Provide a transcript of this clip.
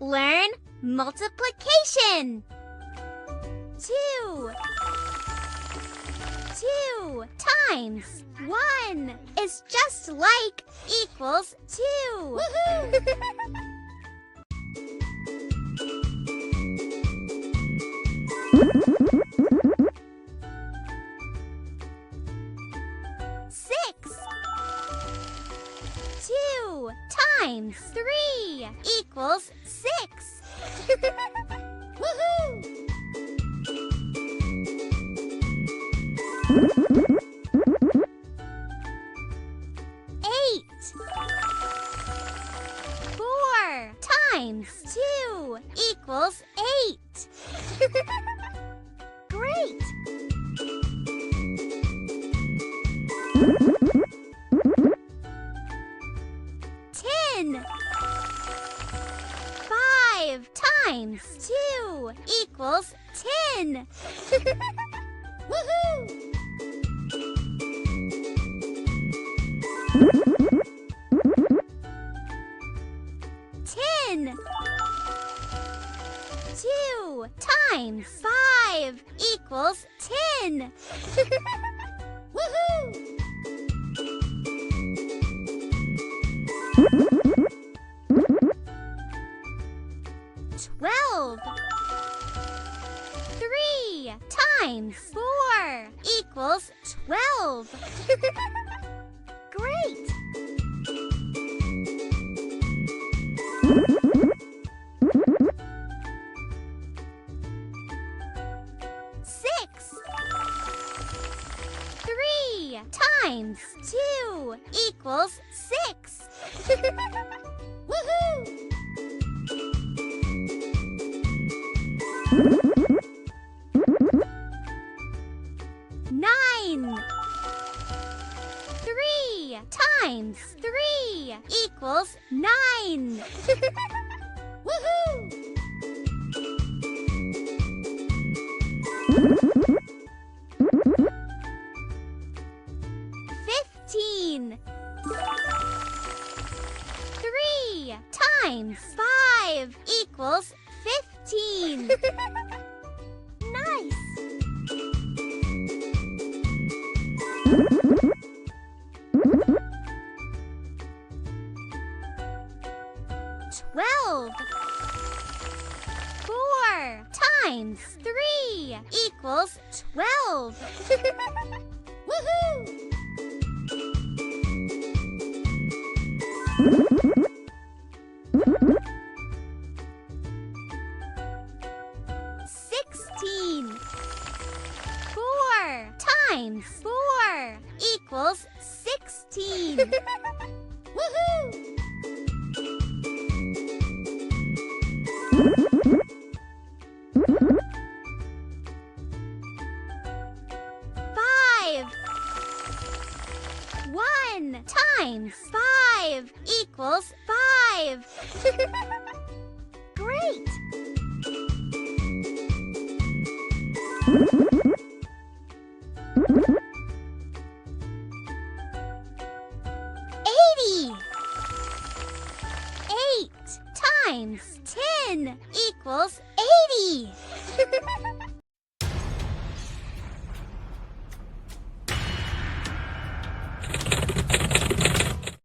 learn multiplication. 2 times 1 is just like equals 2. Woohoo! 6 2 times 3 equals 6. Woohoo! 8 4 times 2 equals 8. Great! 10 5 times 2 equals 10. Woohoo! 10 2 times 5 equals 10. Woohoo! 12 3 times 4 equals 12. Great! 6 3 times 2 equals 6. Woohoo! 9 3 times 3 equals 9. Woohoo! 15 3 times 5 equals 15. Nice! 12 4 times 3 equals 12. Woohoo! 16 4 times 4 equals 16. Woohoo! 5 1 times 5 equals 5. Great! 80 8 times 10 equals 80.